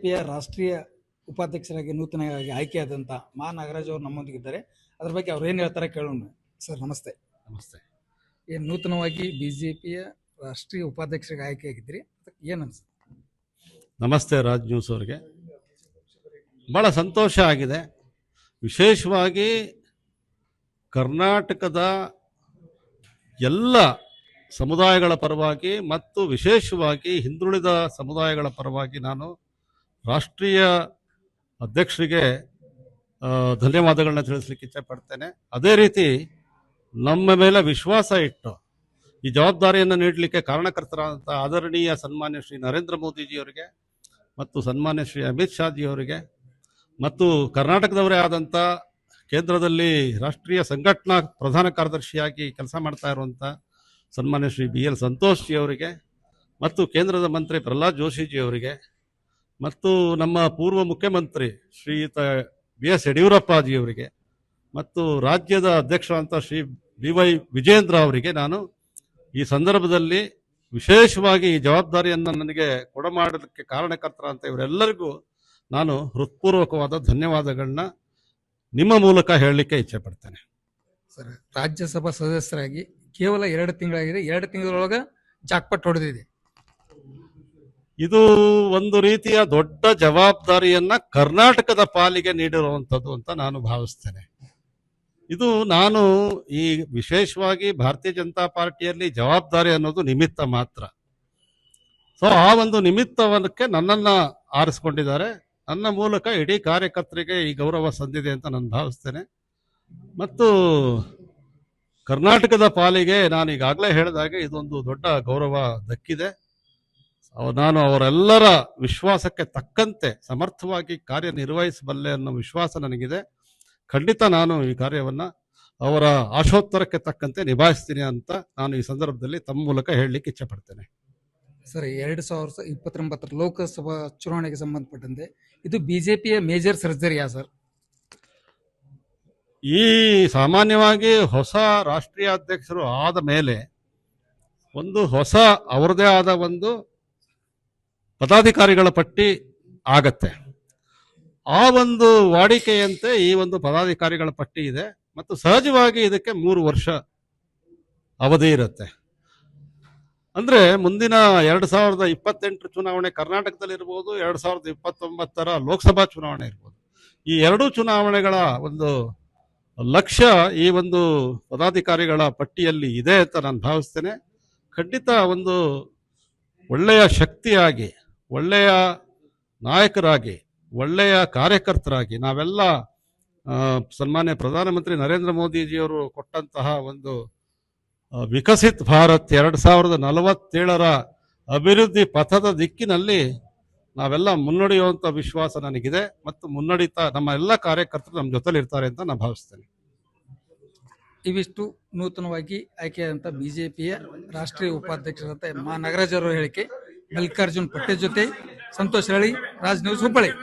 ಬಿಜೆಪಿಯ ರಾಷ್ಟ್ರೀಯ ಉಪಾಧ್ಯಕ್ಷರಾಗಿ ನೂತನವಾಗಿ ಆಯ್ಕೆಯಾದಂಥ ಮಾ ನಾಗರಾಜ್ ಅವರು ನಮ್ಮೊಂದಿಗಿದ್ದಾರೆ. ಅದ್ರ ಬಗ್ಗೆ ಅವ್ರು ಏನು ಹೇಳ್ತಾರೆ ಕೇಳೋಣ. ಸರ್ ನಮಸ್ತೆ. ನಮಸ್ತೆ. ಏನು ನೂತನವಾಗಿ ಬಿಜೆಪಿಯ ರಾಷ್ಟ್ರೀಯ ಉಪಾಧ್ಯಕ್ಷರಿಗೆ ಆಯ್ಕೆಯಾಗಿದ್ರಿ, ಏನು ಅನ್ಸುತ್ತೆ? ನಮಸ್ತೆ ರಾಜ್ ನ್ಯೂಸ್ ಅವರಿಗೆ. ಭಾಳ ಸಂತೋಷ ಆಗಿದೆ. ವಿಶೇಷವಾಗಿ ಕರ್ನಾಟಕದ ಎಲ್ಲ ಸಮುದಾಯಗಳ ಪರವಾಗಿ ಮತ್ತು ವಿಶೇಷವಾಗಿ ಹಿಂದುಳಿದ ಸಮುದಾಯಗಳ ಪರವಾಗಿ ನಾನು ರಾಷ್ಟ್ರೀಯ ಅಧ್ಯಕ್ಷರಿಗೆ ಧನ್ಯವಾದಗಳನ್ನ ತಿಳಿಸ್ಲಿಕ್ಕೆ ಇಚ್ಛೆಪಡ್ತೇನೆ. ಅದೇ ರೀತಿ ನಮ್ಮ ಮೇಲೆ ವಿಶ್ವಾಸ ಇಟ್ಟು ಈ ಜವಾಬ್ದಾರಿಯನ್ನು ನೀಡಲಿಕ್ಕೆ ಕಾರಣಕರ್ತರಾದಂಥ ಆದರಣೀಯ ಸನ್ಮಾನ್ಯ ಶ್ರೀ ನರೇಂದ್ರ ಮೋದಿಜಿಯವರಿಗೆ ಮತ್ತು ಸನ್ಮಾನ್ಯ ಶ್ರೀ ಅಮಿತ್ ಶಾಜಿಯವರಿಗೆ ಮತ್ತು ಕರ್ನಾಟಕದವರೇ ಆದಂಥ ಕೇಂದ್ರದಲ್ಲಿ ರಾಷ್ಟ್ರೀಯ ಸಂಘಟನಾ ಪ್ರಧಾನ ಕಾರ್ಯದರ್ಶಿಯಾಗಿ ಕೆಲಸ ಮಾಡ್ತಾ ಇರುವಂಥ ಸನ್ಮಾನ್ಯ ಶ್ರೀ BL ಸಂತೋಷ್ ಜಿಯವರಿಗೆ ಮತ್ತು ಕೇಂದ್ರದ ಮಂತ್ರಿ ಪ್ರಹ್ಲಾದ್ ಜೋಶಿಜಿಯವರಿಗೆ ಮತ್ತು ನಮ್ಮ ಪೂರ್ವ ಮುಖ್ಯಮಂತ್ರಿ ಶ್ರೀಯುತ BS ಯಡಿಯೂರಪ್ಪಾಜಿಯವರಿಗೆ ಮತ್ತು ರಾಜ್ಯದ ಅಧ್ಯಕ್ಷರಾದಂಥ ಶ್ರೀ BY ವಿಜೇಂದ್ರ ಅವರಿಗೆ ನಾನು ಈ ಸಂದರ್ಭದಲ್ಲಿ ವಿಶೇಷವಾಗಿ ಈ ಜವಾಬ್ದಾರಿಯನ್ನು ನನಗೆ ಕೊಡಮಾಡಲಿಕ್ಕೆ ಕಾರಣಕರ್ತರಂತ ಇವರೆಲ್ಲರಿಗೂ ನಾನು ಹೃತ್ಪೂರ್ವಕವಾದ ಧನ್ಯವಾದಗಳನ್ನ ನಿಮ್ಮ ಮೂಲಕ ಹೇಳಲಿಕ್ಕೆ ಇಚ್ಛೆ ಪಡ್ತೇನೆ. ಸರ್, ರಾಜ್ಯಸಭಾ ಸದಸ್ಯರಾಗಿ ಕೇವಲ 2 ತಿಂಗಳಾಗಿದೆ. 2 ತಿಂಗಳೊಳಗೆ ಜಾಕ್ಪಟ್ ಹೊಡೆದಿದೆ. ಇದು ಒಂದು ರೀತಿಯ ದೊಡ್ಡ ಜವಾಬ್ದಾರಿಯನ್ನ ಕರ್ನಾಟಕದ ಪಾಲಿಗೆ ನೀಡಿರುವಂಥದ್ದು ಅಂತ ನಾನು ಭಾವಿಸ್ತೇನೆ. ಇದು ನಾನು ಈ ವಿಶೇಷವಾಗಿ ಭಾರತೀಯ ಜನತಾ ಪಾರ್ಟಿಯಲ್ಲಿ ಜವಾಬ್ದಾರಿ ಅನ್ನೋದು ನಿಮಿತ್ತ ಮಾತ್ರ. ಸೊ ಆ ಒಂದು ನಿಮಿತ್ತವಕ್ಕೆ ನನ್ನನ್ನು ಆರಿಸ್ಕೊಂಡಿದ್ದಾರೆ. ನನ್ನ ಮೂಲಕ ಇಡೀ ಕಾರ್ಯಕರ್ತರಿಗೆ ಈ ಗೌರವ ಸಂದಿದೆ ಅಂತ ನಾನು ಭಾವಿಸ್ತೇನೆ. ಮತ್ತು ಕರ್ನಾಟಕದ ಪಾಲಿಗೆ ನಾನು ಈಗಾಗಲೇ ಹೇಳಿದಾಗೆ ಇದೊಂದು ದೊಡ್ಡ ಗೌರವ ದಕ್ಕಿದೆ. ನಾನು ಅವರೆಲ್ಲರ ವಿಶ್ವಾಸಕ್ಕೆ ತಕ್ಕಂತೆ ಸಮರ್ಥವಾಗಿ ಕಾರ್ಯನಿರ್ವಹಿಸಬಲ್ಲೆ ಅನ್ನೋ ವಿಶ್ವಾಸ ನನಗಿದೆ. ಖಂಡಿತ ನಾನು ಈ ಕಾರ್ಯವನ್ನು ಅವರ ಆಶೋತ್ತರಕ್ಕೆ ತಕ್ಕಂತೆ ನಿಭಾಯಿಸ್ತೀನಿ ಅಂತ ನಾನು ಈ ಸಂದರ್ಭದಲ್ಲಿ ತಮ್ಮ ಮೂಲಕ ಹೇಳಲಿಕ್ಕೆ ಇಚ್ಛೆ ಪಡ್ತೇನೆ. ಸರ್, 2029 ಲೋಕಸಭಾ ಚುನಾವಣೆಗೆ ಸಂಬಂಧಪಟ್ಟಂತೆ ಇದು ಬಿಜೆಪಿಯ ಮೇಜರ್ ಸರ್ಜರಿಯಾ ಸರ್? ಈ ಸಾಮಾನ್ಯವಾಗಿ ಹೊಸ ರಾಷ್ಟ್ರೀಯ ಅಧ್ಯಕ್ಷರು ಆದ ಮೇಲೆ ಒಂದು ಹೊಸ ಅವರದೇ ಆದ ಒಂದು ಪದಾಧಿಕಾರಿಗಳ ಪಟ್ಟಿ ಆಗತ್ತೆ. ಆ ಒಂದು ವಾಡಿಕೆಯಂತೆ ಈ ಒಂದು ಪದಾಧಿಕಾರಿಗಳ ಪಟ್ಟಿ ಇದೆ ಮತ್ತು ಸಹಜವಾಗಿ ಇದಕ್ಕೆ 3 ವರ್ಷ ಅವಧಿ ಇರುತ್ತೆ. ಅಂದ್ರೆ ಮುಂದಿನ 2028 ಚುನಾವಣೆ ಕರ್ನಾಟಕದಲ್ಲಿ ಇರ್ಬೋದು, 2029 ಲೋಕಸಭಾ ಚುನಾವಣೆ ಇರ್ಬೋದು. ಈ 2 ಚುನಾವಣೆಗಳ ಒಂದು ಲಕ್ಷ್ಯ ಈ ಒಂದು ಪದಾಧಿಕಾರಿಗಳ ಪಟ್ಟಿಯಲ್ಲಿ ಇದೆ ಅಂತ ನಾನು ಭಾವಿಸ್ತೇನೆ. ಖಂಡಿತ ಒಂದು ಒಳ್ಳೆಯ ಶಕ್ತಿಯಾಗಿ, ಒಳ್ಳೆಯ ನಾಯಕರಾಗಿ, ಒಳ್ಳೆಯ ಕಾರ್ಯಕರ್ತರಾಗಿ ನಾವೆಲ್ಲ ಸನ್ಮಾನ್ಯ ಪ್ರಧಾನಮಂತ್ರಿ ನರೇಂದ್ರ ಮೋದಿಜಿಯವರು ಕೊಟ್ಟಂತಹ ಒಂದು ವಿಕಸಿತ್ ಭಾರತ್ 2047 ಅಭಿವೃದ್ಧಿ ಪಥದ ದಿಕ್ಕಿನಲ್ಲಿ ನಾವೆಲ್ಲ ಮುನ್ನಡೆಯುವಂಥ ವಿಶ್ವಾಸ ನನಗಿದೆ ಮತ್ತು ಮುನ್ನಡೀತಾ ನಮ್ಮ ಎಲ್ಲ ಕಾರ್ಯಕರ್ತರು ನಮ್ಮ ಜೊತೆಲಿ ಇರ್ತಾರೆ ಅಂತ ನಾನು ಭಾವಿಸ್ತೇನೆ. ಇವಿಷ್ಟು ನೂತನವಾಗಿ ಆಯ್ಕೆಯಾದಂಥ ಬಿಜೆಪಿಯ ರಾಷ್ಟ್ರೀಯ ಉಪಾಧ್ಯಕ್ಷರಂತೆ ಮಾ ನಾಗರಾಜ್ ಅವರ ಹೇಳಿಕೆ. ಮಲ್ಲಿಕಾರ್ಜುನ್ ಪಟ್ಟೆ ಜೊತೆ ಸಂತೋಷ್ ರಳಿ, ರಾಜ್ ನ್ಯೂಸ್, ಹುಬ್ಬಳ್ಳಿ.